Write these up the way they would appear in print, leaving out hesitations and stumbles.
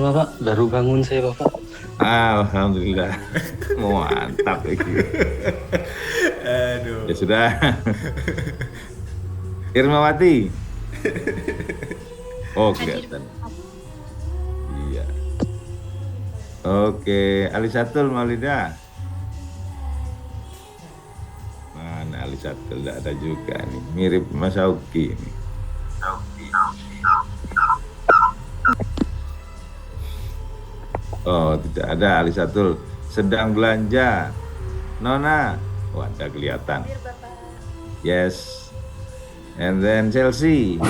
Bapak, baru bangun saya Bapak. Alhamdulillah. Mantap lagi. Ya Aduh. sudah. Irmawati. Oh, Hadir kelihatan. Bapak. Iya. Oke, Alisatul Maulida. Mana Alisatul? Tidak ada juga nih. Mirip Mas Auki nih. Oh, tidak ada Alisatul. Sedang belanja. Nona. Oh, ada kelihatan. Hadir Bapak. Yes. And then Chelsea.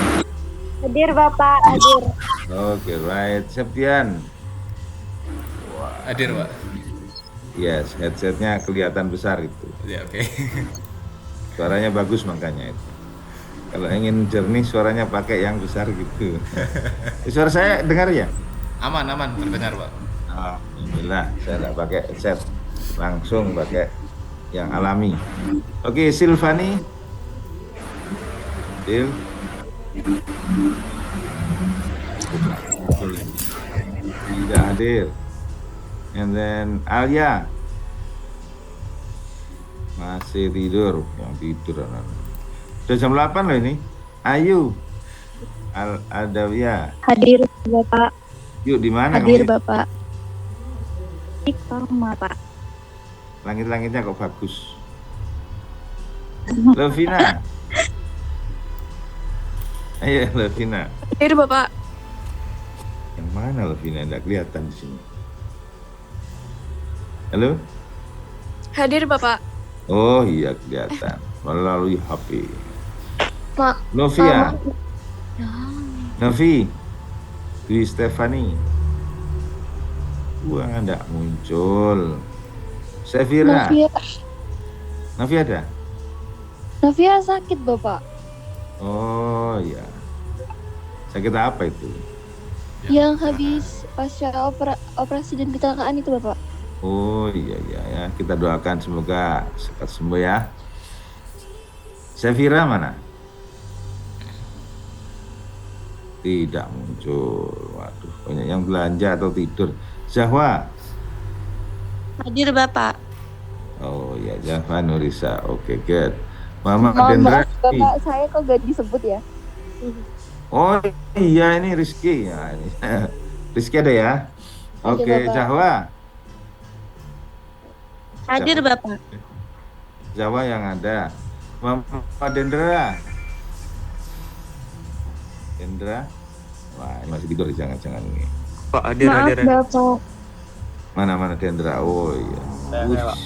Hadir Bapak, hadir. Oke, right. Septian. Hadir, Pak. Yes, headsetnya kelihatan besar itu. Ya, oke. Suaranya bagus makanya itu. Kalau ingin jernih suaranya pakai yang besar gitu. Suara saya dengar ya? Aman, aman, terdengar, Pak. Alhamdulillah, saya nggak pakai headset. Langsung pakai yang alami. Oke, Silvani. Sil. Tidak hadir. And then Alia. Masih tidur. Yang tidur anak. Sudah jam 8 loh ini. Ayu. Adawia. Hadir Bapak. Yuk di mana Hadir kamu? Bapak. Di rumah Pak. Langit-langitnya kok bagus. Lovina. Ayo Lovina. Hadir Bapak. Yang mana Lovina? Tidak kelihatan di sini. Halo? Hadir Bapak. Oh iya kelihatan. Melalui HP. Mak. Novia. Novi. Dwi Stefani. Wah, enggak muncul. Sevira. Novi ada? Novia sakit Bapak. Oh iya. Sakit apa itu? Yang habis pasca operasi dan kecelakaan itu Bapak. Oh iya ya, kita doakan semoga cepat sembuh ya. Sevira mana? Tidak muncul. Waduh, banyak yang belanja atau tidur. Zahwa. Hadir Bapak. Oh iya, Zahwa Nurisa. Oke, good. Mama Mohon Dendra. maaf Bapak, saya kok gak disebut ya? Oh iya, ini Rizky ya. Ini. Rizky ada ya? Oke, Oke, Bapak. Zahwa. Hadir Bapak. Jawa yang ada. Mama Dendra. Dendra. Wah, ini masih tidur jangan-jangan ini. Pak, hadir, Maaf hadir, hadir. Bapak. Mana Dendra? Oh iya.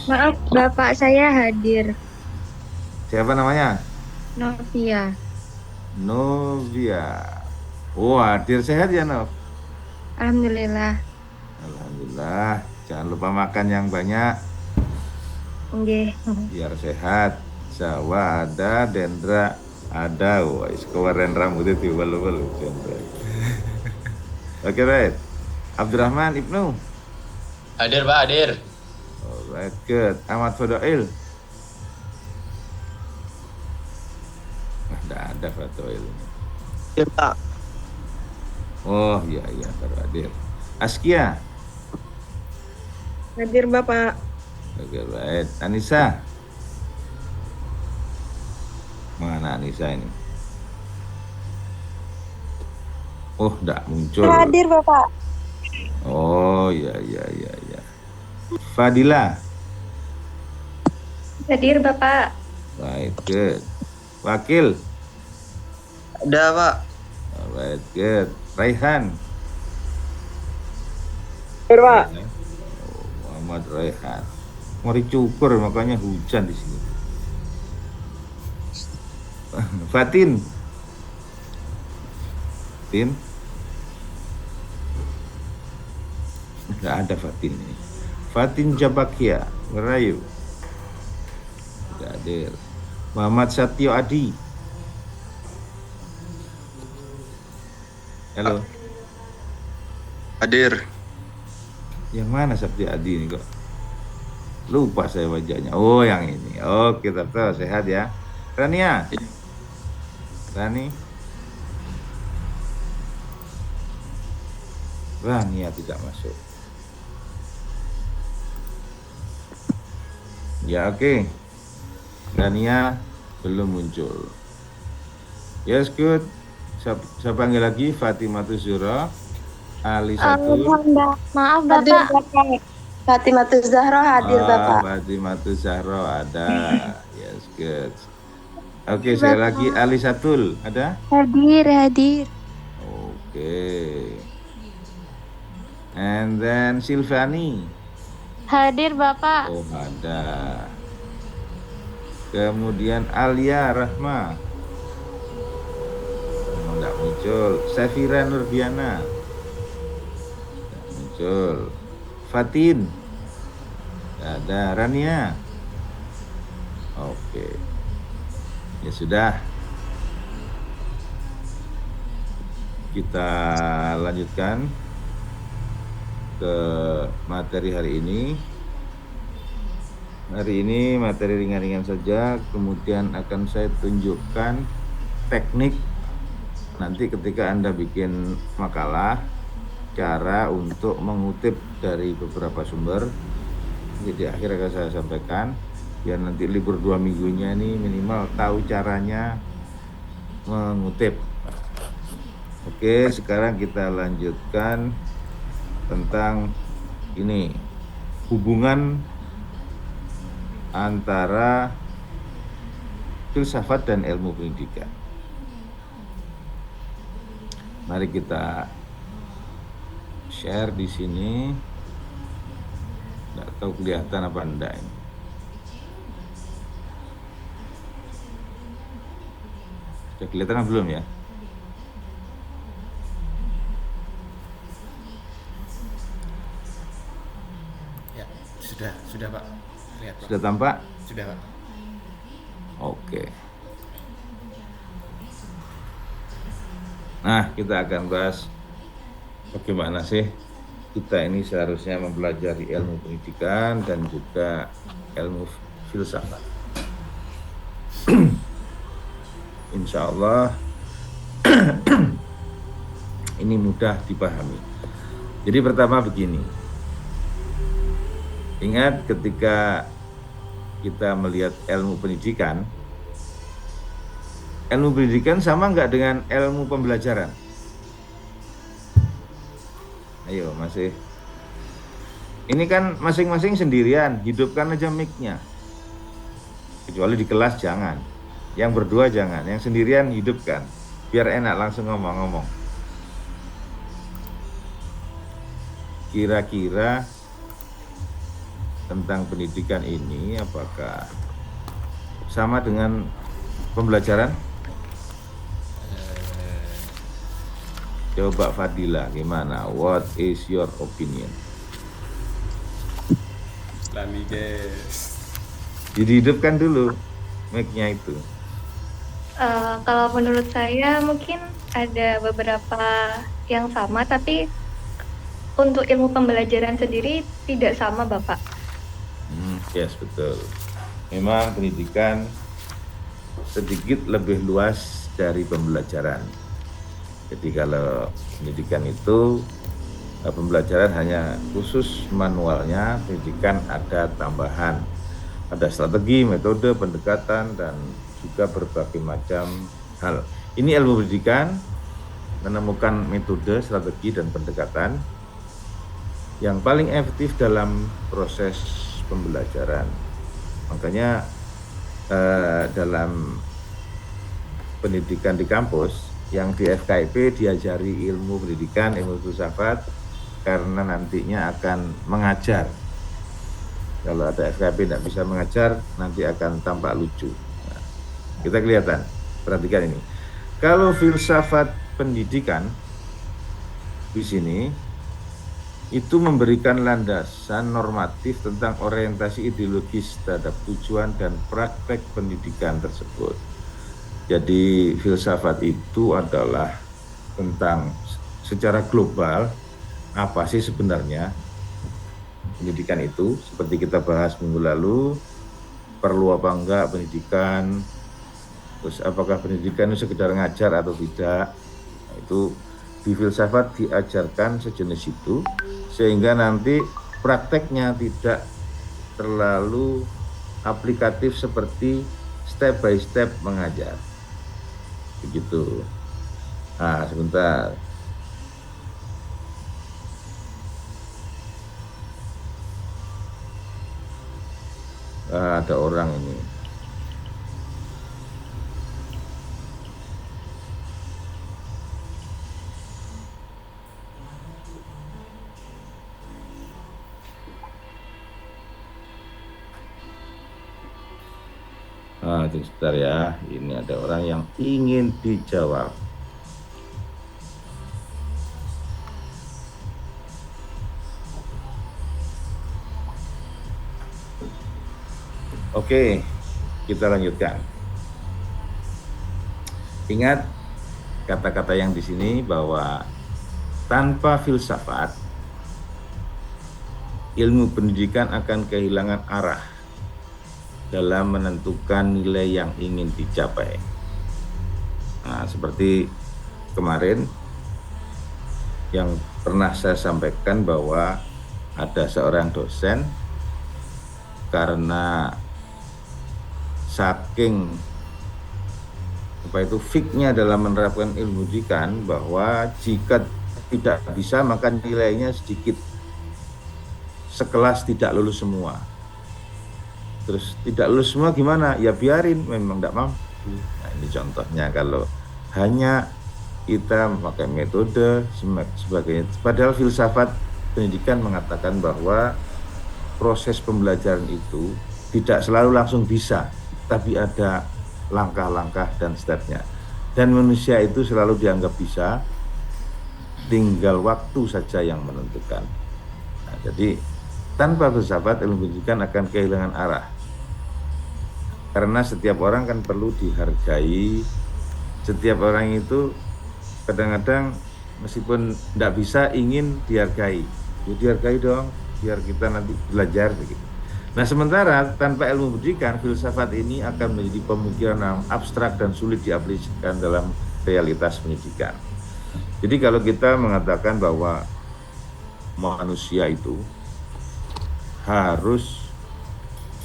Maaf Bapak, saya hadir. Siapa namanya? Novia. Novia. Oh, hadir sehat ya, Nov? Alhamdulillah. Alhamdulillah. Jangan lupa makan yang banyak Nggih. biar sehat. Jawa ada, Dendra ada. Wah, kemarin rambutnya tiba-tiba Dendra. Oke, right. Abdurrahman Ibnu. Hadir Pak, hadir. Alright, good. Ahmad Fadail. Tidak ada Fadail. Ya Pak. Oh iya baru hadir. Askia. Hadir Bapak. Oke, right. Anissa. Mana Anissa ini? Oh, tidak muncul. Hadir Bapak. Oh iya. Fadila. Hadir Bapak. Right, good. Wakil. Ada Pak. Alright, good. Raihan. Hadir Pak. Oh, Muhammad Raihan. Mari cukur makanya hujan di sini. Fatin. Fatin. Tidak ada Fatin ini. Fatin Jabakia. Where are you? Tidak hadir. Muhammad Satyo Adi. Halo. Hadir. Yang mana Satyo Adi ini kok? Lupa saya wajahnya. Oh, yang ini. Oke, Tarto, sehat ya. Rania. Rani. Rania tidak masuk. Ya oke. Rania belum muncul. Yes, good. Saya panggil lagi Fatimah Zura, Ali Satu. Maaf Hadir Bapak. Bapak. Fatimah Zahra hadir Bapak. Fatimah Zahra ada. Yes, good. Oke, saya lagi Ali Satul. Ada? Hadir. Oke. And then Silvani. Hadir Bapak. Oh, ada. Kemudian Alia Rahma. Enggak muncul. Safira Nurbiana. Enggak muncul. Fatin. Enggak ada. Rania. Oke. Ya sudah. Kita lanjutkan ke materi hari ini. Hari ini materi ringan-ringan saja, kemudian akan saya tunjukkan teknik nanti ketika Anda bikin makalah, cara untuk mengutip dari beberapa sumber. Jadi akhir akan saya sampaikan, biar nanti libur 2 minggunya ini minimal tahu caranya mengutip. Oke, sekarang kita lanjutkan tentang ini, hubungan antara filsafat dan ilmu pendidikan. Mari kita share di sini. Nggak tahu kelihatan apa enggak ini. Sudah kelihatan belum ya? Ya, sudah Pak. Lihat Pak. Sudah tampak? Sudah Pak. Oke. Nah, kita akan bahas bagaimana sih kita ini seharusnya mempelajari ilmu pendidikan dan juga ilmu filsafat. Insya Allah ini mudah dipahami. Jadi pertama begini, ingat ketika kita melihat ilmu pendidikan sama nggak dengan ilmu pembelajaran? Ayo masih. Ini kan masing-masing sendirian, hidupkan aja mic-nya. Kecuali di kelas jangan. Yang berdua jangan, yang sendirian hidupkan. Biar enak langsung ngomong-ngomong. Kira-kira tentang pendidikan ini apakah sama dengan pembelajaran? Coba Fadila, gimana? What is your opinion? Lali guys. Dihidupkan dulu mic-nya itu. Kalau menurut saya mungkin ada beberapa yang sama, tapi untuk ilmu pembelajaran sendiri tidak sama, Bapak. Yes, betul. Memang pendidikan sedikit lebih luas dari pembelajaran. Jadi kalau pendidikan itu pembelajaran hanya khusus manualnya, pendidikan ada tambahan. Ada strategi, metode, pendekatan, dan juga berbagai macam hal. Ini ilmu pendidikan, menemukan metode, strategi, dan pendekatan yang paling efektif dalam proses pembelajaran. Makanya dalam pendidikan di kampus, yang di FKIP diajari ilmu pendidikan, ilmu filsafat, karena nantinya akan mengajar. Kalau ada FKIP tidak bisa mengajar, nanti akan tampak lucu. Nah, kita kelihatan, perhatikan ini. Kalau filsafat pendidikan di sini itu memberikan landasan normatif tentang orientasi ideologis terhadap tujuan dan praktek pendidikan tersebut. Jadi filsafat itu adalah tentang secara global apa sih sebenarnya pendidikan itu, seperti kita bahas minggu lalu, perlu apa enggak pendidikan, terus apakah pendidikan itu sekedar ngajar atau tidak. Nah, itu di filsafat diajarkan sejenis itu, sehingga nanti prakteknya tidak terlalu aplikatif seperti step by step mengajar. Begitu. Nah, sebentar. Ada orang ini. Sebentar ya, ini ada orang yang ingin dijawab. Oke, kita lanjutkan. Ingat kata-kata yang di sini bahwa tanpa filsafat, ilmu pendidikan akan kehilangan arah dalam menentukan nilai yang ingin dicapai. Nah, seperti kemarin yang pernah saya sampaikan bahwa ada seorang dosen karena saking fiknya dalam menerapkan ilmu pendidikan bahwa jika tidak bisa maka nilainya sedikit, sekelas tidak lulus semua. Terus tidak lulus semua gimana? Ya biarin, memang tidak mampu. Nah, ini contohnya kalau hanya kita memakai metode sebagainya. Padahal filsafat pendidikan mengatakan bahwa proses pembelajaran itu tidak selalu langsung bisa, tapi ada langkah-langkah dan stepnya. Dan manusia itu selalu dianggap bisa, tinggal waktu saja yang menentukan. Nah, jadi tanpa filsafat ilmu pendidikan akan kehilangan arah. Karena setiap orang kan perlu dihargai. Setiap orang itu kadang-kadang meskipun tidak bisa ingin dihargai. Ya dihargai dong, biar kita nanti belajar begitu. Nah, sementara tanpa ilmu pendidikan, filsafat ini akan menjadi pemikiran yang abstrak dan sulit diaplikasikan dalam realitas pendidikan. Jadi kalau kita mengatakan bahwa manusia itu harus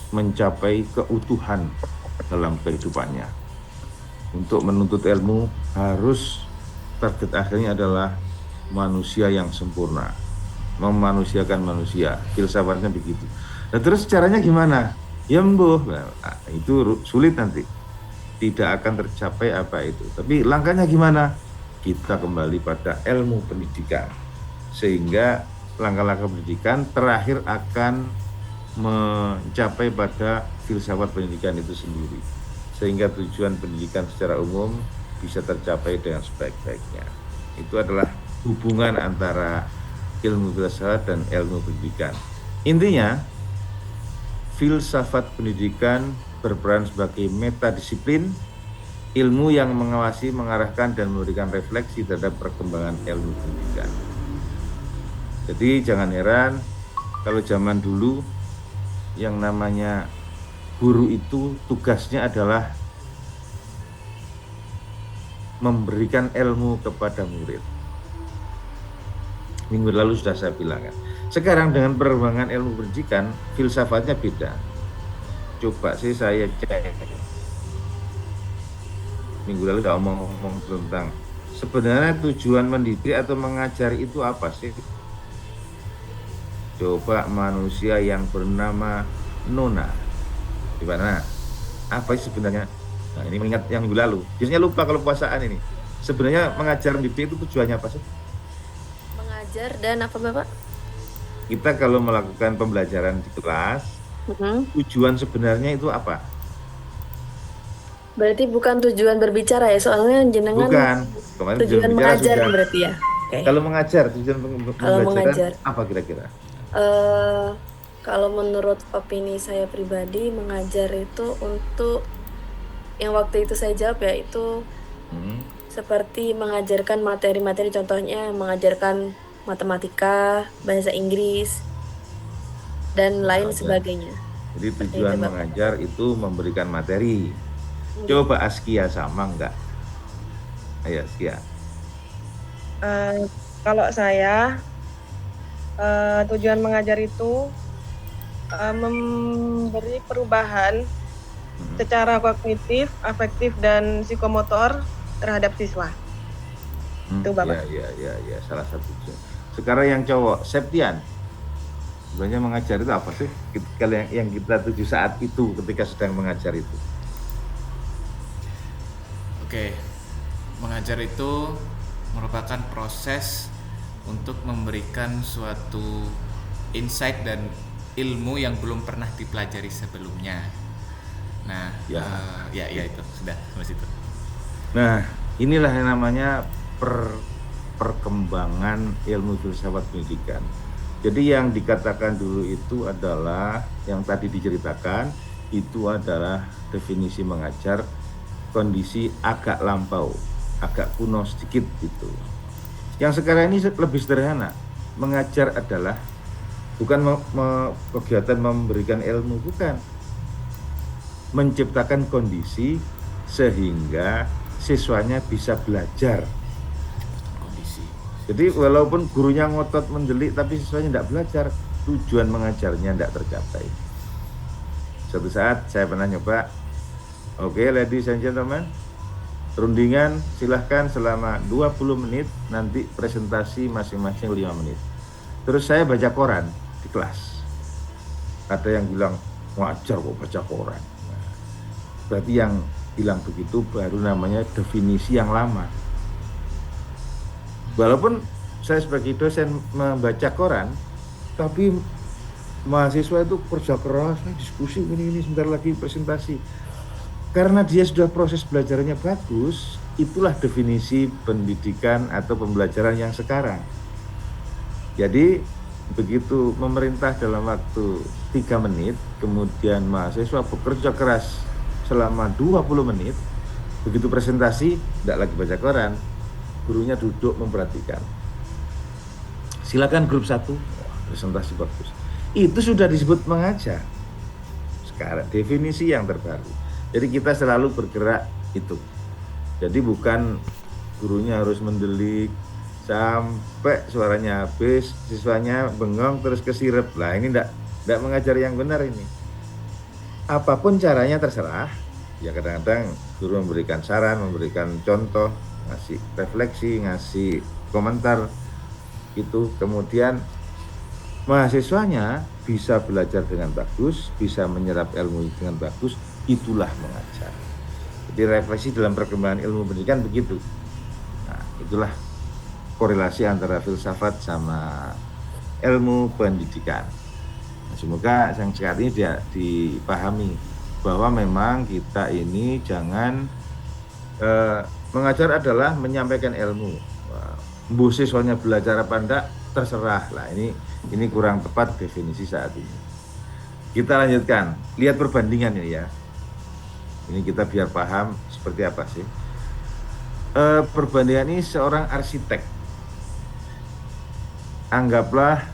mencapai keutuhan dalam kehidupannya. Untuk menuntut ilmu harus target akhirnya adalah manusia yang sempurna, memanusiakan manusia. Filsafatnya begitu. Nah, terus caranya gimana? Ya nah, itu sulit nanti. Tidak akan tercapai apa itu. Tapi langkahnya gimana? Kita kembali pada ilmu pendidikan. Sehingga langkah-langkah pendidikan terakhir akan mencapai pada filsafat pendidikan itu sendiri, sehingga tujuan pendidikan secara umum bisa tercapai dengan sebaik-baiknya. Itu adalah hubungan antara ilmu filsafat dan ilmu pendidikan. Intinya, filsafat pendidikan berperan sebagai metadisiplin, ilmu yang mengawasi, mengarahkan, dan memberikan refleksi terhadap perkembangan ilmu pendidikan. Jadi jangan heran kalau zaman dulu yang namanya guru itu tugasnya adalah memberikan ilmu kepada murid. Minggu lalu sudah saya bilang kan. Sekarang dengan perkembangan ilmu pendidikan, filsafatnya beda. Coba sih saya cek. Minggu lalu sudah ngomong tentang sebenarnya tujuan mendidik atau mengajari itu apa sih? Coba manusia yang bernama Nona, di mana? Apa sih sebenarnya? Nah, ini mengingat yang minggu lalu. Biasanya lupa kalau puasaan ini. Sebenarnya mengajar mendidik itu tujuannya apa sih? Mengajar dan apa Bapak? Kita kalau melakukan pembelajaran di kelas, tujuan sebenarnya itu apa? Berarti bukan tujuan berbicara ya, soalnya jenengan Bukan. Kemarin tujuan mengajar sudah. berarti ya. Okay. Kalau mengajar, tujuan pembelajaran apa kira-kira? Kalau menurut opini saya pribadi, mengajar itu untuk yang waktu itu saya jawab ya itu seperti mengajarkan materi-materi, contohnya mengajarkan matematika, bahasa Inggris, dan lain sebagainya. Jadi tujuan mengajar itu memberikan materi. Coba Askia sama enggak? Ayo Askia. Kalau saya tujuan mengajar itu memberi perubahan secara kognitif, afektif dan psikomotor terhadap siswa. Itu Bapak. Ya, salah satu. Sekarang yang cowok, Septian. Sebenarnya mengajar itu apa sih? Kalau yang kita tuju saat itu ketika sedang mengajar itu. Oke, mengajar itu merupakan proses untuk memberikan suatu insight dan ilmu yang belum pernah dipelajari sebelumnya. Nah, ya itu sudah sampai situ. Nah, inilah yang namanya perkembangan ilmu filsafat pendidikan. Jadi yang dikatakan dulu itu adalah yang tadi diceritakan itu adalah definisi mengajar kondisi agak lampau, agak kuno sedikit gitu. Yang sekarang ini lebih sederhana. Mengajar adalah bukan kegiatan memberikan ilmu, bukan. Menciptakan kondisi sehingga siswanya bisa belajar. Jadi walaupun gurunya ngotot mendelik tapi siswanya tidak belajar, tujuan mengajarnya tidak tercapai. Suatu saat saya pernah nyoba, oke, ladies and gentlemen, rundingan silahkan selama 20 menit, nanti presentasi masing-masing 5 menit. Terus saya baca koran di kelas. Ada yang bilang, wajar kok baca koran. Nah, berarti yang bilang begitu baru namanya definisi yang lama. Walaupun saya sebagai dosen membaca koran, tapi mahasiswa itu kerja keras, diskusi ini sebentar lagi presentasi. Karena dia sudah proses belajarnya bagus, itulah definisi pendidikan atau pembelajaran yang sekarang. Jadi begitu memerintah dalam waktu 3 menit, kemudian mahasiswa bekerja keras selama 20 menit, begitu presentasi, tidak lagi baca koran, gurunya duduk memperhatikan. Silakan grup 1, presentasi bagus. Itu sudah disebut mengajar. Sekarang definisi yang terbaru. Jadi kita selalu bergerak itu. Jadi bukan gurunya harus mendelik sampai suaranya habis, siswanya bengong terus kesirep. Lah ini enggak mengajar yang benar ini. Apapun caranya terserah. Ya kadang-kadang guru memberikan saran, memberikan contoh, ngasih refleksi, ngasih komentar itu, kemudian mahasiswanya bisa belajar dengan bagus, bisa menyerap ilmu dengan bagus, itulah mengajar. Jadi refleksi dalam perkembangan ilmu pendidikan begitu. Nah, itulah korelasi antara filsafat sama ilmu pendidikan. Nah, semoga yang sekarang ini dia dipahami bahwa memang kita ini jangan mengajar adalah menyampaikan ilmu. Bu siswanya belajar apa enggak terserah lah, ini kurang tepat definisi saat ini. Kita lanjutkan, lihat perbandingan ini ya. Ini kita biar paham seperti apa sih. Perbandingan ini seorang arsitek. Anggaplah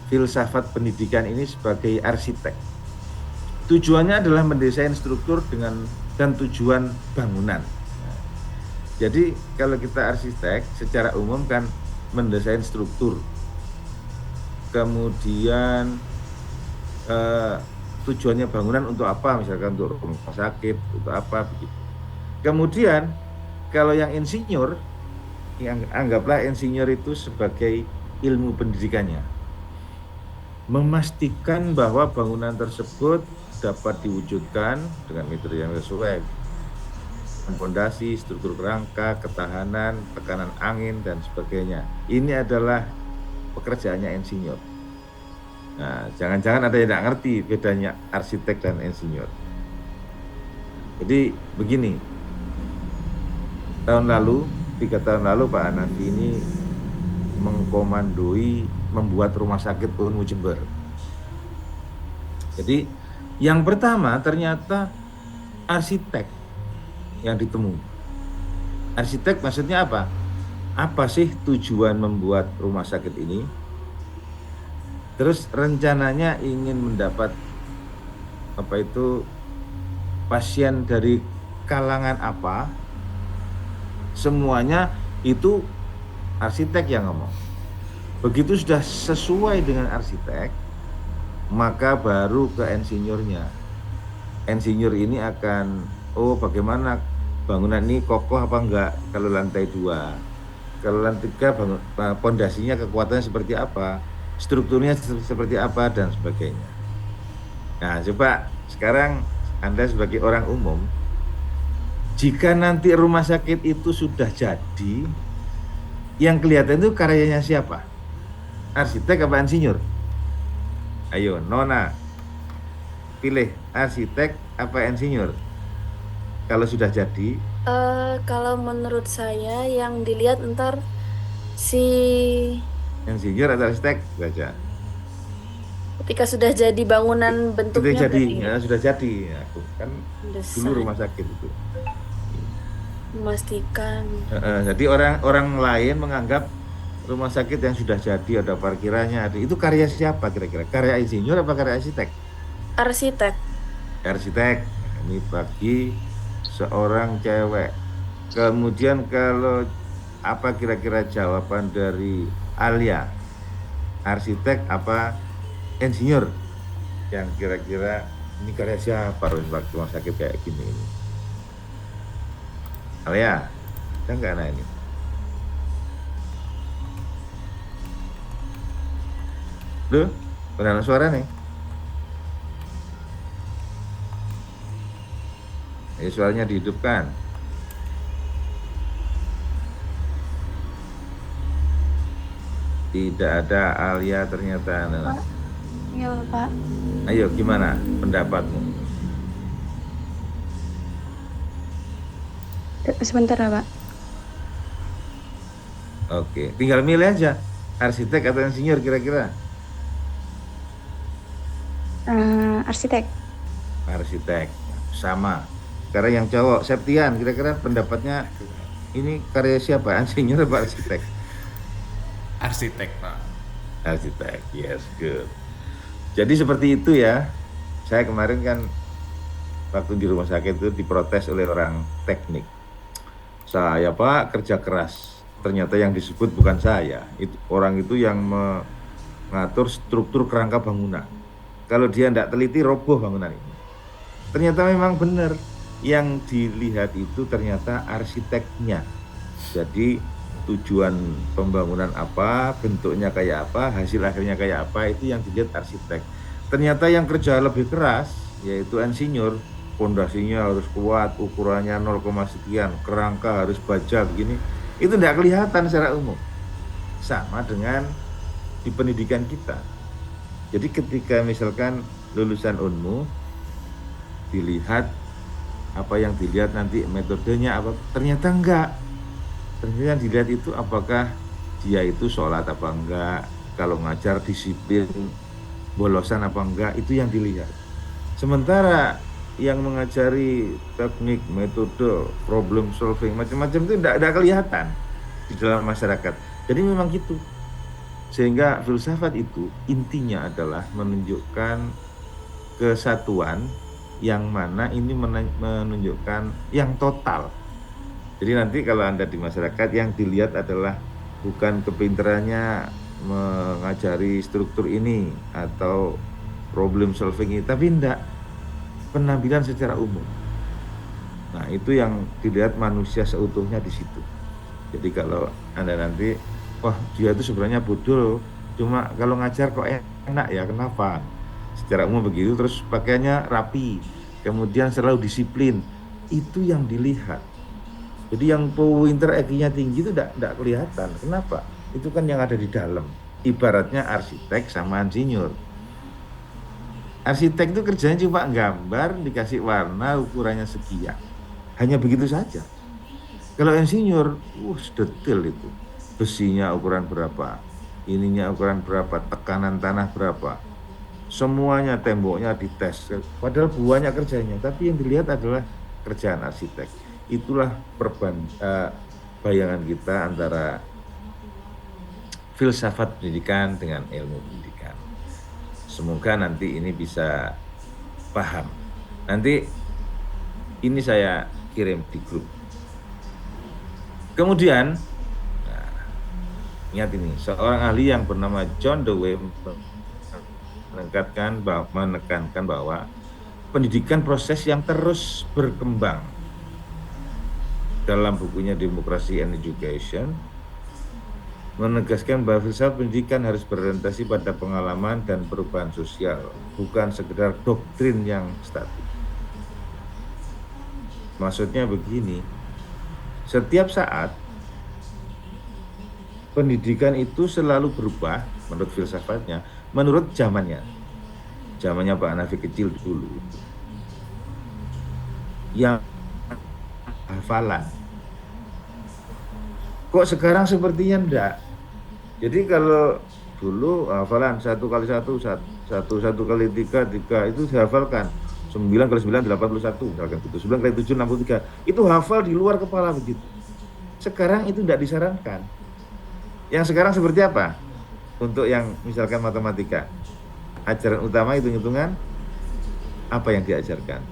filsafat pendidikan ini sebagai arsitek. Tujuannya adalah mendesain struktur dan tujuan bangunan. Jadi kalau kita arsitek secara umum kan mendesain struktur, kemudian tujuannya bangunan untuk apa, misalkan untuk rumah sakit, untuk apa begitu. Kemudian kalau yang insinyur, anggaplah insinyur itu sebagai ilmu pendidikannya, memastikan bahwa bangunan tersebut dapat diwujudkan dengan metode yang sesuai, fondasi, struktur kerangka, ketahanan, tekanan angin dan sebagainya. Ini adalah pekerjaannya insinyur. Nah, jangan-jangan ada yang tidak ngerti bedanya arsitek dan insinyur. Jadi begini, 3 tahun lalu Pak Hanafi ini mengkomandoi membuat rumah sakit Unmu Jember. Jadi yang pertama ternyata arsitek yang ditemu. Arsitek maksudnya apa? Apa sih tujuan membuat rumah sakit ini? Terus rencananya ingin mendapat pasien dari kalangan apa? Semuanya itu arsitek yang ngomong. Begitu sudah sesuai dengan arsitek, maka baru ke insinyurnya. Insinyur ini akan, bagaimana bangunan ini kokoh apa enggak kalau lantai 2. Kalau lantai 3 pondasinya kekuatannya seperti apa, strukturnya seperti apa, dan sebagainya. Nah, coba sekarang Anda sebagai orang umum, jika nanti rumah sakit itu sudah jadi, yang kelihatan itu karyanya siapa? Arsitek apa insinyur? Ayo, Nona, pilih arsitek apa insinyur? Kalau sudah jadi? Kalau menurut saya yang dilihat ntar si insinyur atau arsitek baca. ketika sudah jadi bangunan bentuknya Sudah jadi. Ya, kan dulu rumah sakit itu. Memastikan. Jadi orang lain menganggap rumah sakit yang sudah jadi ada parkirannya, itu karya siapa kira-kira? Karya insinyur apa karya arsitek? Arsitek. Arsitek. Ini bagi seorang cewek. Kemudian kalau apa kira-kira jawaban dari Alia? Arsitek apa insinyur? Yang kira-kira ini karya siapa rumah sakit kayak gini ini? Alia, ada nggak nah ini? Loh, benar suara nih. Ini suaranya dihidupkan. Tidak ada Alia ternyata. Iya, Pak. Ayo, gimana pendapatmu? Sebentar, Pak. Oke, tinggal milih aja. Arsitek atau insinyur kira-kira? Arsitek. Arsitek, sama. Sekarang yang cowok, Septian, kira-kira pendapatnya ini karya siapa? Insinyur atau arsitek? Arsitek, Pak. Arsitek, yes, good. Jadi seperti itu ya. Saya kemarin kan waktu di rumah sakit itu diprotes oleh orang teknik. Saya, Pak, kerja keras. Ternyata yang disebut bukan saya. Orang itu yang mengatur struktur kerangka bangunan. Kalau dia tidak teliti, roboh bangunan ini. Ternyata memang benar. Yang dilihat itu ternyata arsiteknya. Jadi tujuan pembangunan apa, bentuknya kayak apa, hasil akhirnya kayak apa, itu yang dilihat arsitek. Ternyata yang kerja lebih keras, yaitu insinyur, pondasinya harus kuat, ukurannya 0, sekian, kerangka harus baja begini, itu tidak kelihatan secara umum. Sama dengan di pendidikan kita. Jadi ketika misalkan lulusan Unmu dilihat apa yang dilihat nanti metodenya apa, ternyata enggak. Ternyata yang dilihat itu apakah dia itu sholat apa enggak, kalau ngajar disiplin, bolosan apa enggak, itu yang dilihat. Sementara yang mengajari teknik, metode, problem solving, macam-macam itu tidak kelihatan di dalam masyarakat. Jadi memang gitu. Sehingga filsafat itu intinya adalah menunjukkan kesatuan, yang mana ini menunjukkan yang total. Jadi nanti kalau Anda di masyarakat yang dilihat adalah bukan kepintarannya mengajari struktur ini atau problem solving ini, tapi enggak, penampilan secara umum. Nah, itu yang dilihat manusia seutuhnya di situ. Jadi kalau Anda nanti, wah dia itu sebenarnya bodoh, cuma kalau ngajar kok enak ya, kenapa? Secara umum begitu, terus pakaiannya rapi, kemudian selalu disiplin, itu yang dilihat. Jadi yang pointer IQ-nya tinggi itu tidak kelihatan. Kenapa? Itu kan yang ada di dalam. Ibaratnya arsitek sama insinyur. Arsitek itu kerjanya cuma gambar, dikasih warna, ukurannya sekian. Hanya begitu saja. Kalau insinyur, detail itu. Besinya ukuran berapa, ininya ukuran berapa, tekanan tanah berapa. Semuanya, temboknya dites. Padahal banyak kerjanya, tapi yang dilihat adalah kerjaan arsitek. Itulah bayangan kita antara filsafat pendidikan dengan ilmu pendidikan. Semoga nanti ini bisa paham. Nanti ini saya kirim di grup. Kemudian, nah, ingat ini, seorang ahli yang bernama John Dewey menekankan bahwa pendidikan proses yang terus berkembang. Dalam bukunya Democracy and Education, menegaskan bahwa filsafat pendidikan harus berorientasi pada pengalaman dan perubahan sosial, bukan sekedar doktrin yang statis. Maksudnya begini, setiap saat pendidikan itu selalu berubah menurut filsafatnya, menurut zamannya. Zamannya Pak Hanafi kecil dulu. Yang hafalan. Kok sekarang sepertinya enggak? Jadi kalau dulu hafalan 1 kali 1, 1 kali 3 itu dihafalkan. 9 kali 9 81 misalkan gitu. 9 kali 7 63. Itu hafal di luar kepala begitu. Sekarang itu enggak disarankan. Yang sekarang seperti apa? Untuk yang misalkan matematika. Ajaran utama hitung-hitungan, apa yang diajarkan?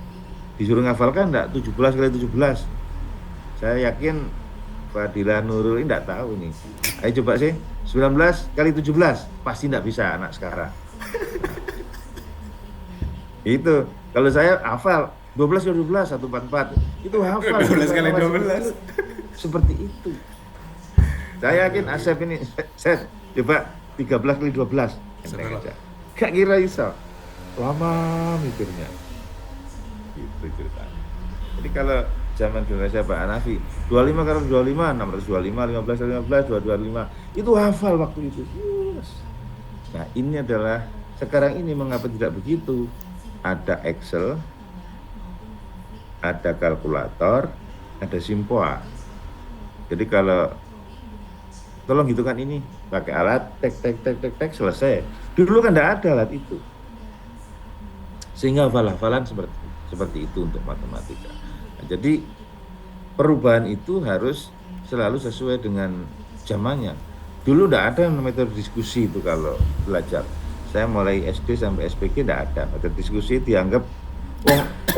Disuruh ngafalkan enggak? 17 kali 17. Saya yakin Fadila Nurul ini enggak tahu nih. Ayo coba sih, 19 kali 17. Pasti enggak bisa anak sekarang. Itu, kalau saya hafal 12 kali 12, 144. Itu hafal. 12 kali 12. Seperti itu. Saya yakin Asep ini, Set, coba 13 kali 12. Enteng aja. Gak kira bisa. Lama mikirnya. Gitu ceritanya. Jadi kalau zaman generasi Pak Hanafi, 25 kali 25, 625, 15 kali 15, 225. Itu hafal waktu itu. Yes. Nah ini adalah, sekarang ini mengapa tidak begitu? Ada Excel, ada kalkulator, ada Simpoa. Jadi kalau tolong hitungkan ini, pakai alat, tek, selesai. Dulu kan tidak ada alat itu. Sehingga hafal-hafalan seperti itu untuk matematika. Nah, jadi perubahan itu harus selalu sesuai dengan zamannya. Dulu tidak ada metode diskusi itu kalau belajar. Saya mulai SD sampai SPG tidak ada. Metode diskusi dianggap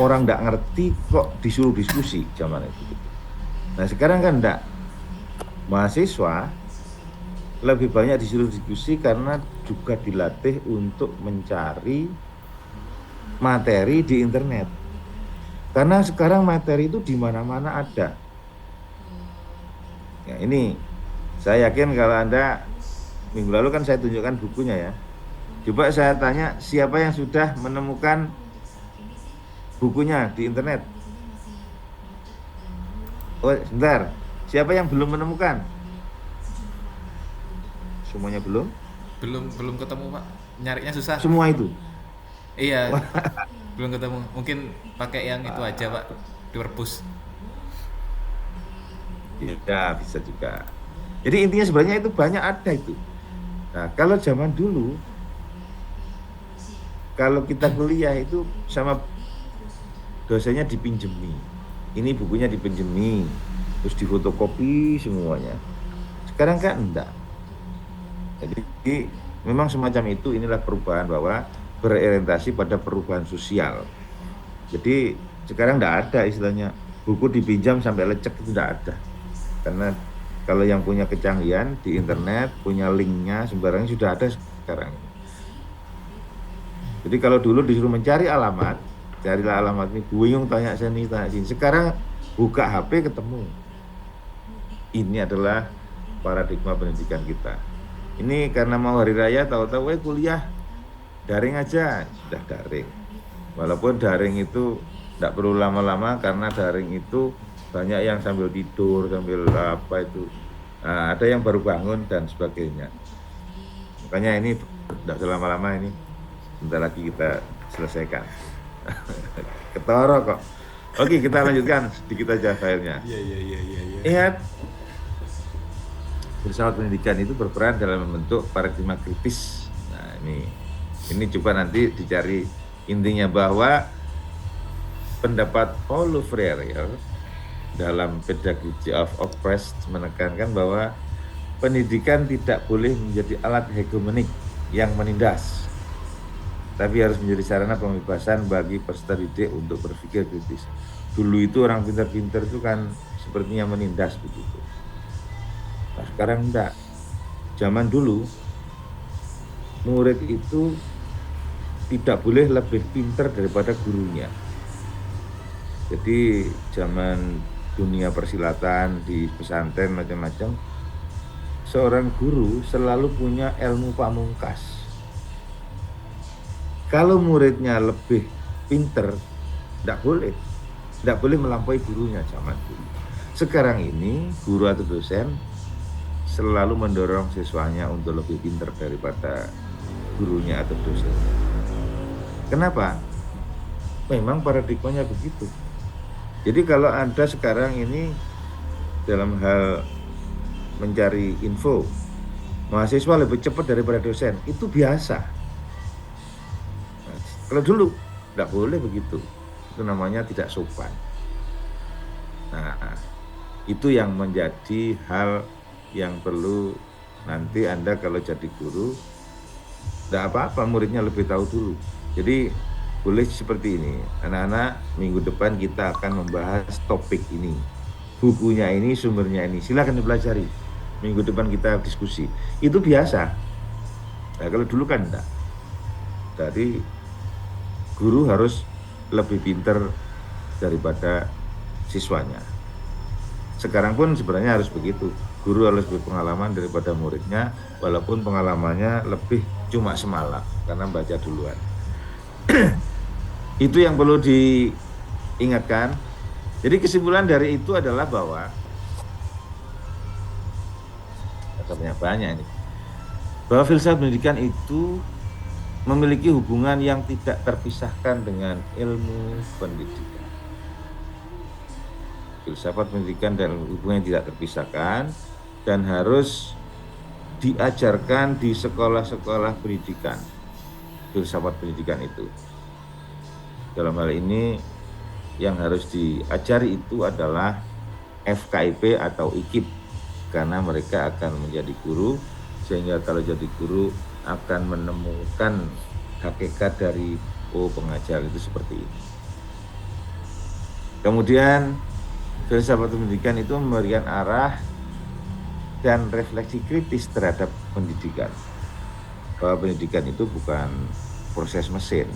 orang tidak ngerti kok disuruh diskusi zaman itu. Nah sekarang kan tidak. Mahasiswa lebih banyak disuruh diskusi karena juga dilatih untuk mencari materi di internet. Karena sekarang materi itu di mana-mana ada. Ya, ini saya yakin kalau Anda minggu lalu kan saya tunjukkan bukunya ya. Coba saya tanya siapa yang sudah menemukan bukunya di internet? Oh, sebentar. Siapa yang belum menemukan? Semuanya belum? Belum ketemu Pak. Nyarinya susah. Semua itu? Iya. Belum ketemu. Mungkin pakai yang itu aja Pak. Direbus. Ya bisa juga. Jadi intinya sebenarnya itu banyak ada itu. Nah kalau zaman dulu, kalau kita kuliah itu sama dosennya dipinjemi. Ini bukunya dipinjemi, terus difotokopi semuanya. Sekarang kan enggak. Jadi memang semacam itu, inilah perubahan bahwa berorientasi pada perubahan sosial. Jadi sekarang enggak ada istilahnya buku dipinjam sampai lecek, itu enggak ada. Karena kalau yang punya kecanggihan di internet, punya linknya sembarangnya sudah ada sekarang. Jadi kalau dulu disuruh mencari alamat, carilah alamat ini, bingung tanya sini, tanya sini. Sekarang buka HP ketemu. Ini adalah paradigma pendidikan kita. Ini karena mau hari raya, tahu-tahu kuliah daring aja, sudah daring. Walaupun daring itu tidak perlu lama-lama karena daring itu banyak yang sambil tidur, sambil apa itu. Nah, ada yang baru bangun dan sebagainya. Makanya ini tidak lama-lama ini. Bentar lagi kita selesaikan. Ketoro kok. Oke, kita lanjutkan sedikit aja filenya. Iya. Ingat, filsafat pendidikan itu berperan dalam membentuk paradigma kritis. Nah, ini coba nanti dicari intinya bahwa pendapat Paulo Freire dalam Pedagogy of Oppressed menekankan bahwa pendidikan tidak boleh menjadi alat hegemonik yang menindas, tapi harus menjadi sarana pembebasan bagi peserta didik untuk berpikir kritis. Dulu itu orang pintar-pintar itu kan sepertinya menindas begitu. Nah, sekarang enggak. Zaman dulu murid itu tidak boleh lebih pintar daripada gurunya. Jadi zaman dunia persilatan di pesantren macam-macam, seorang guru selalu punya ilmu pamungkas. Kalau muridnya lebih pintar, tidak boleh melampaui gurunya zaman dulu. Sekarang ini guru atau dosen selalu mendorong siswanya untuk lebih pintar daripada gurunya atau dosennya. Kenapa? Memang paradigmanya begitu. Jadi kalau Anda sekarang ini dalam hal mencari info, mahasiswa lebih cepat daripada dosen, itu biasa. Nah, kalau dulu tidak boleh begitu, itu namanya tidak sopan. Nah, itu yang menjadi hal yang perlu nanti Anda kalau jadi guru, tidak apa-apa muridnya lebih tahu dulu. Jadi boleh seperti ini, anak-anak minggu depan kita akan membahas topik ini, bukunya ini, sumbernya ini, silakan dipelajari. Minggu depan kita diskusi, itu biasa. Nah, kalau dulu kan enggak. Jadi guru harus lebih pintar daripada siswanya. Sekarang pun sebenarnya harus begitu, guru harus berpengalaman daripada muridnya, walaupun pengalamannya lebih cuma semalam karena baca duluan. Itu yang perlu diingatkan. Jadi kesimpulan dari itu adalah bahwa banyak ini, bahwa filsafat pendidikan itu memiliki hubungan yang tidak terpisahkan dengan ilmu pendidikan. Filsafat pendidikan dan hubungan yang tidak terpisahkan dan harus diajarkan di sekolah-sekolah pendidikan. Filsafat pendidikan itu. Dalam hal ini yang harus diajari itu adalah FKIP atau IKIP, karena mereka akan menjadi guru, sehingga kalau jadi guru akan menemukan hakikat dari pengajar itu seperti ini. Kemudian filsafat pendidikan itu memberikan arah dan refleksi kritis terhadap pendidikan, bahwa pendidikan itu bukan proses mesin,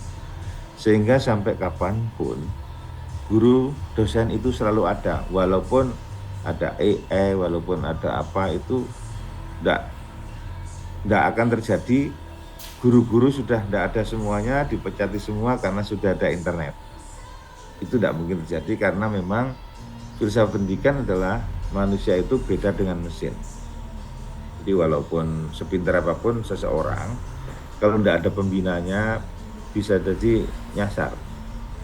sehingga sampai kapanpun guru dosen itu selalu ada, walaupun ada walaupun ada apa, itu tidak akan terjadi. Guru-guru sudah tidak ada semuanya, dipecati semua karena sudah ada internet. Itu tidak mungkin terjadi karena memang filsafat pendidikan adalah manusia itu beda dengan mesin. Jadi walaupun sepintar apapun seseorang, kalau tidak ada pembinanya bisa jadi nyasar,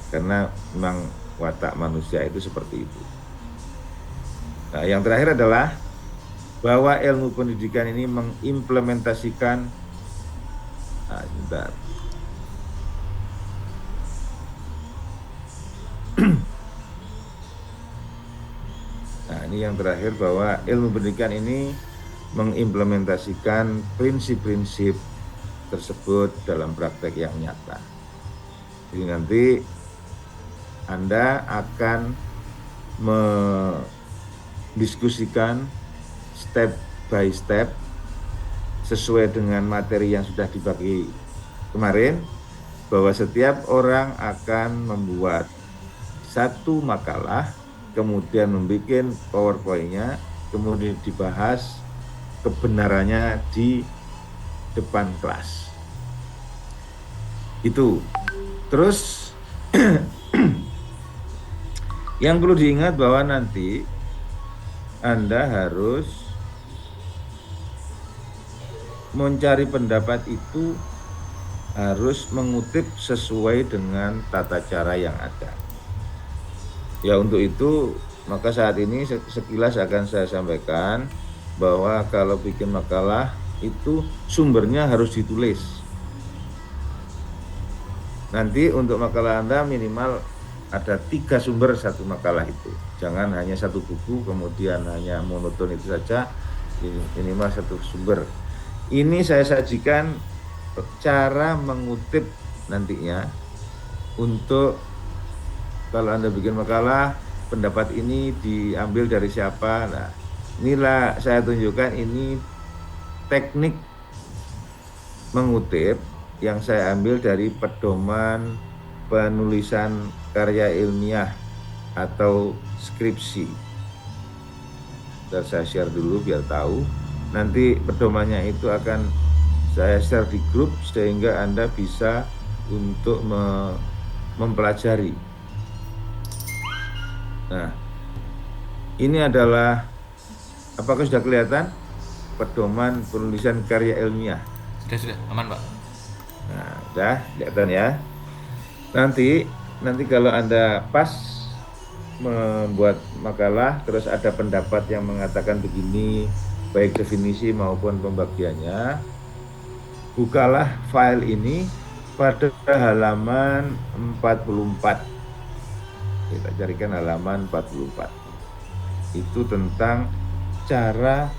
karena memang watak manusia itu seperti itu. Nah, yang terakhir adalah bahwa ilmu pendidikan ini mengimplementasikan ini yang terakhir, bahwa ilmu pendidikan ini mengimplementasikan prinsip-prinsip tersebut dalam praktek yang nyata. Jadi nanti Anda akan mendiskusikan step by step sesuai dengan materi yang sudah dibagi kemarin, bahwa setiap orang akan membuat satu makalah, kemudian membuat PowerPoint-nya, kemudian dibahas kebenarannya di depan kelas. Itu. Terus yang perlu diingat bahwa nanti Anda harus mencari pendapat itu harus mengutip sesuai dengan tata cara yang ada. Ya, untuk itu maka saat ini sekilas akan saya sampaikan bahwa kalau bikin makalah itu sumbernya harus ditulis. Nanti untuk makalah Anda minimal ada 3 sumber satu makalah itu. Jangan hanya satu buku kemudian hanya monoton itu saja, minimal satu sumber. Ini saya sajikan cara mengutip nantinya untuk kalau Anda bikin makalah, pendapat ini diambil dari siapa. Nah, inilah saya tunjukkan ini teknik mengutip yang saya ambil dari pedoman penulisan karya ilmiah atau skripsi. Dan saya share dulu biar tahu. Nanti pedomannya itu akan saya share di grup sehingga Anda bisa untuk mempelajari. Nah, ini adalah, apakah sudah kelihatan pedoman penulisan karya ilmiah? Sudah, aman Pak. Nah, udah kelihatan ya. Nanti kalau Anda pas membuat makalah terus ada pendapat yang mengatakan begini, baik definisi maupun pembagiannya, bukalah file ini pada halaman 44. Kita carikan halaman 44. Itu tentang cara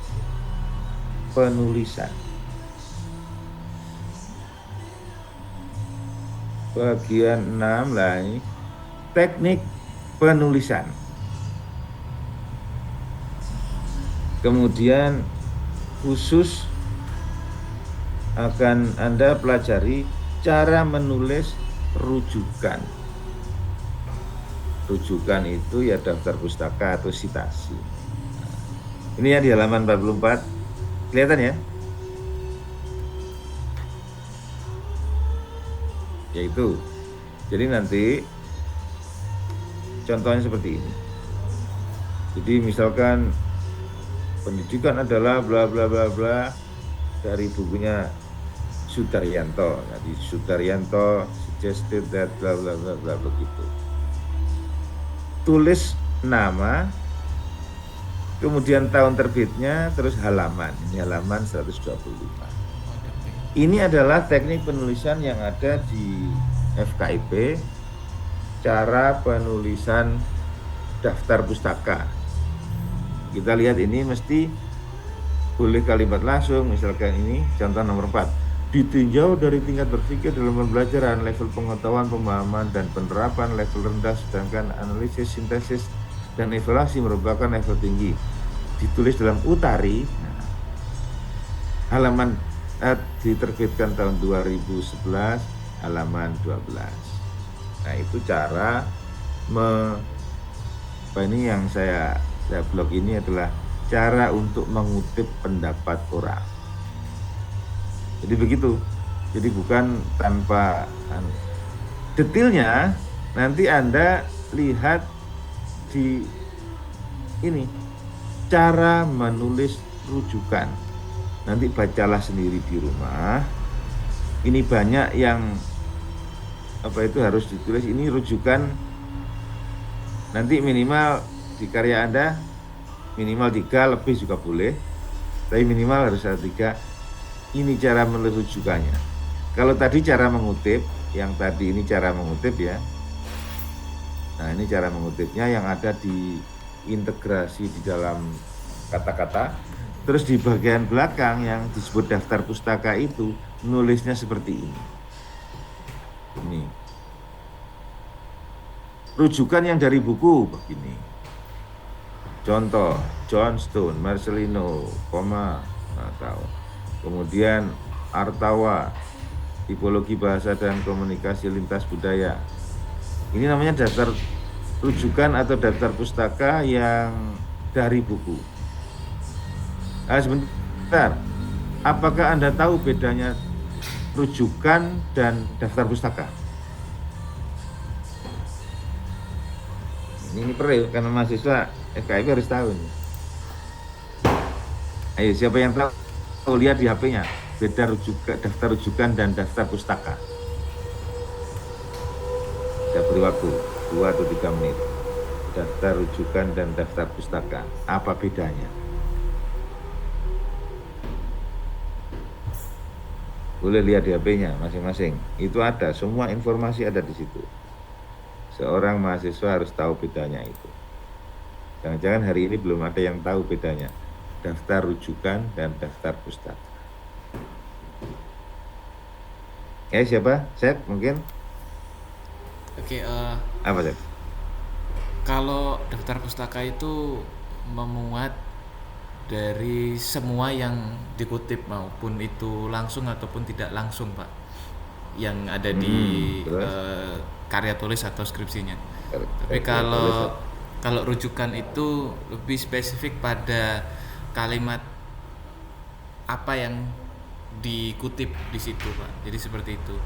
penulisan. Bagian 6 lah ini, teknik penulisan. Kemudian khusus akan Anda pelajari cara menulis rujukan. Rujukan itu ya daftar pustaka atau sitasi. Ini ya di halaman 44. Kelihatan ya? Yaitu, jadi nanti contohnya seperti ini. Jadi misalkan pendidikan adalah bla bla bla bla dari bukunya Sudaryanto. Jadi Sudaryanto suggested that bla bla bla bla begitu. Tulis nama, kemudian tahun terbitnya, terus halaman. Ini halaman 125. Ini adalah teknik penulisan yang ada di FKIP, cara penulisan daftar pustaka. Kita lihat ini mesti boleh kalimat langsung, misalkan ini contoh nomor 4. Ditinjau dari tingkat berpikir dalam pembelajaran, level pengetahuan, pemahaman, dan penerapan level rendah, sedangkan analisis, sintesis, dan evaluasi merupakan level tinggi. Ditulis dalam Utari, halaman diterbitkan tahun 2011, halaman 12. Nah, itu cara ini yang saya blog ini adalah cara untuk mengutip pendapat orang. Jadi begitu. Jadi bukan tanpa detailnya, nanti Anda lihat di ini cara menulis rujukan. Nanti bacalah sendiri di rumah. Ini banyak yang harus ditulis. Ini rujukan. Nanti minimal di karya Anda minimal 3, lebih juga boleh. Tapi minimal harus ada 3. Ini cara menulis rujukannya. Kalau tadi cara mengutip, yang tadi ini cara mengutip ya. Nah, ini cara mengutipnya yang ada di integrasi di dalam kata-kata. Terus di bagian belakang yang disebut daftar pustaka itu nulisnya seperti ini. Ini. Rujukan yang dari buku begini. Contoh, John Stone, Marcelino, atau kemudian Artawa, Tipologi Bahasa dan Komunikasi Lintas Budaya. Ini namanya daftar rujukan atau daftar pustaka yang dari buku. Sebentar, apakah Anda tahu bedanya rujukan dan daftar pustaka? Ini perlu, karena mahasiswa FKIP harus tahu nih. Ayo, siapa yang tahu? Lihat di HP-nya, beda daftar rujukan dan daftar pustaka. Saya beri waktu 2 atau 3 menit. Daftar rujukan dan daftar pustaka, apa bedanya? Boleh lihat di HP-nya masing-masing. Itu ada, semua informasi ada di situ. Seorang mahasiswa harus tahu bedanya itu. Jangan-jangan hari ini belum ada yang tahu bedanya. Daftar rujukan dan daftar pustaka. Siapa? Seth mungkin? Oke, Apa Seth? kalau daftar pustaka itu memuat dari semua yang dikutip maupun itu langsung ataupun tidak langsung, Pak, yang ada di karya tulis atau skripsinya. Tapi kalau rujukan itu lebih spesifik pada kalimat apa yang dikutip di situ, Pak. Jadi seperti itu.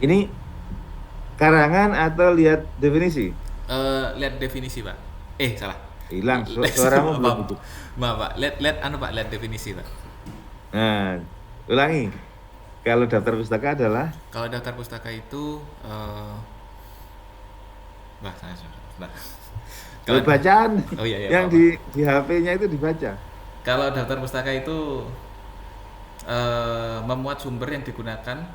Ini karangan atau lihat definisi? Lihat definisi, Pak. Salah. Hilang suaramu belum itu. Maaf, Pak. Lihat definisi, Pak. Nah, ulangi. Kalau daftar pustaka adalah? Kalau daftar pustaka itu kalau bacaan yang Pak. di HP-nya itu dibaca. Kalau daftar pustaka itu memuat sumber yang digunakan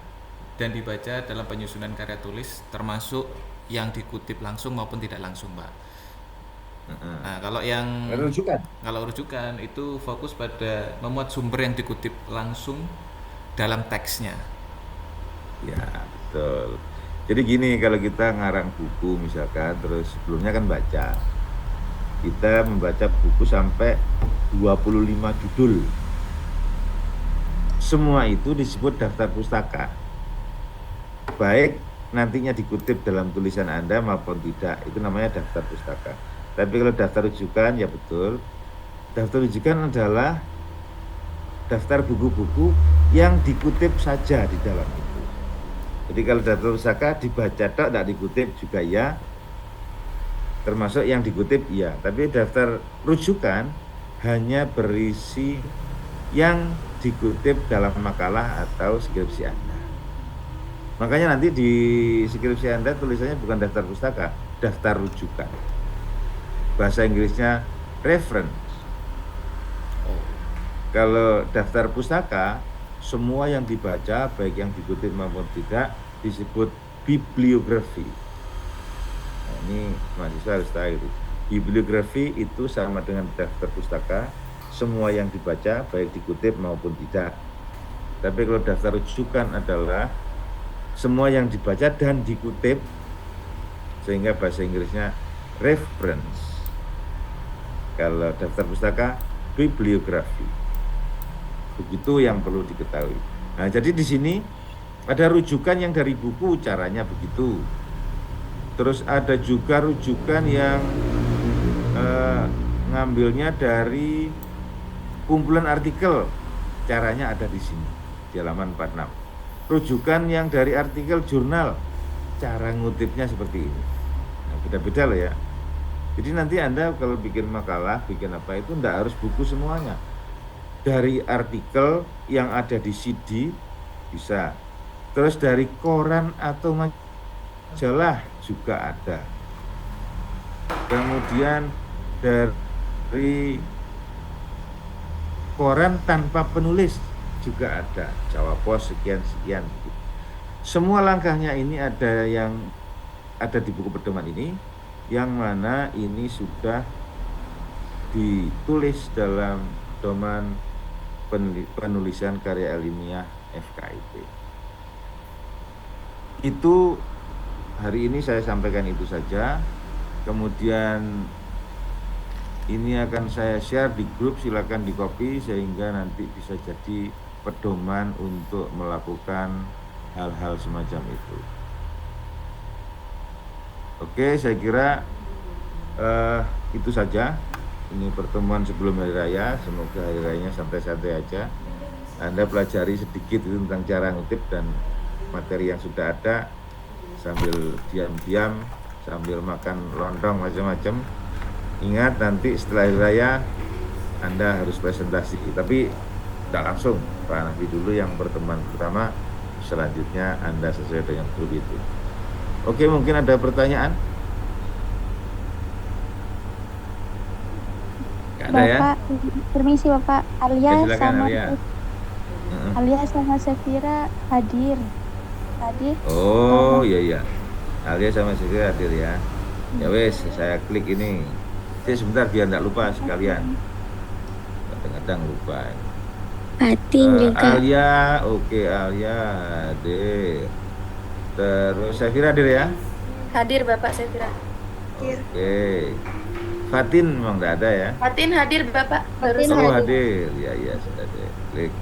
dan dibaca dalam penyusunan karya tulis, termasuk yang dikutip langsung maupun tidak langsung, Pak. Nah, kalau rujukan itu fokus pada memuat sumber yang dikutip langsung dalam teksnya. Ya, betul. Jadi gini, kalau kita ngarang buku misalkan, terus sebelumnya kan baca. Kita membaca buku sampai 25 judul. Semua itu disebut daftar pustaka. Baik nantinya dikutip dalam tulisan Anda maupun tidak, itu namanya daftar pustaka. Tapi kalau daftar rujukan, ya betul. Daftar rujukan adalah daftar buku-buku yang dikutip saja di dalam itu. Jadi kalau daftar pustaka dibaca tok, tidak dikutip juga ya. Termasuk yang dikutip ya. Tapi daftar rujukan hanya berisi yang dikutip dalam makalah atau skripsi Anda. Makanya nanti di skripsi Anda tulisannya bukan daftar pustaka, daftar rujukan. Bahasa Inggrisnya reference. Kalau daftar pustaka, semua yang dibaca, baik yang dikutip maupun tidak, disebut bibliografi. Nah, ini mahasiswa harus tahu itu. Bibliografi itu sama dengan daftar pustaka, semua yang dibaca, baik dikutip maupun tidak. Tapi kalau daftar rujukan adalah semua yang dibaca dan dikutip, sehingga bahasa Inggrisnya reference. Kalau daftar pustaka, bibliografi. Begitu yang perlu diketahui. Nah, jadi di sini ada rujukan yang dari buku, caranya begitu. Terus ada juga rujukan yang ngambilnya dari kumpulan artikel, caranya ada di sini di halaman 46. Rujukan yang dari artikel jurnal, cara ngutipnya seperti ini. Nah, beda-beda loh ya. Jadi nanti Anda kalau bikin makalah, bikin apa itu enggak harus buku semuanya. Dari artikel yang ada di CD bisa. Terus dari koran atau majalah juga ada. Kemudian dari koran tanpa penulis juga ada. Jawa Pos sekian-sekian. Semua langkahnya ini ada yang ada di buku pedoman ini, yang mana ini sudah ditulis dalam pedoman penulisan karya ilmiah FKIP. Itu hari ini saya sampaikan itu saja. Kemudian ini akan saya share di grup, silakan di copy sehingga nanti bisa jadi pedoman untuk melakukan hal-hal semacam itu. Oke, saya kira itu saja. Ini pertemuan sebelum hari raya. Semoga hari rayanya santai-santai aja. Anda pelajari sedikit itu tentang cara ngutip dan materi yang sudah ada, sambil diam-diam, sambil makan lontong macam-macam. Ingat nanti setelah hari raya Anda harus presentasi, tapi tidak langsung. Pak Nabi dulu yang pertemuan pertama, selanjutnya Anda sesuai dengan grup itu. Oke, mungkin ada pertanyaan? Gak ada ya? Bapak, permisi Bapak, Alia silakan, sama Alia. Alia sama Safira hadir. Oh iya. Alia sama Safira hadir ya. Ya wes, saya klik ini. Sebentar biar tidak lupa sekalian. Kadang-kadang lupa. Fatin juga. Alia, oke, Alia hadir. Terus Safira hadir ya? Hadir Bapak Safira. Oke. Fatin memang tidak ada ya. Fatin hadir Bapak. Fatin Oh hadir. hadir, ya sudah deh. Klik.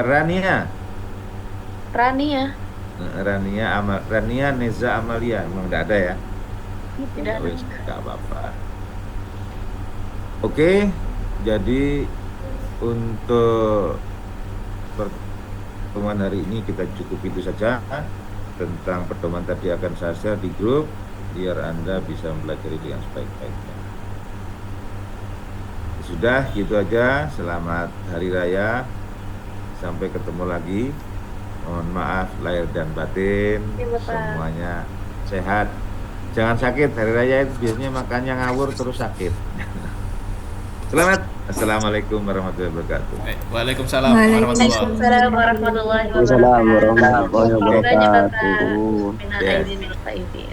Rania. Rania Neza Amalia memang tidak ada ya. Tidak ada. Tidak apa-apa. Oke, jadi untuk pertemuan hari ini kita cukup itu saja. Tentang pedoman tadi akan saya share di grup biar Anda bisa mempelajari dengan sebaik-baiknya. Sudah, gitu aja. Selamat Hari Raya. Sampai ketemu lagi. Mohon maaf lahir dan batin. Semuanya sehat. Jangan sakit. Hari Raya itu biasanya makannya ngawur terus sakit. Selamat. Assalamualaikum warahmatullahi wabarakatuh. Waalaikumsalam Waalaikumsalam warahmatullahi wabarakatuh. Waalaikumsalam warahmatullahi wabarakatuh. Minal aidin minal faizin.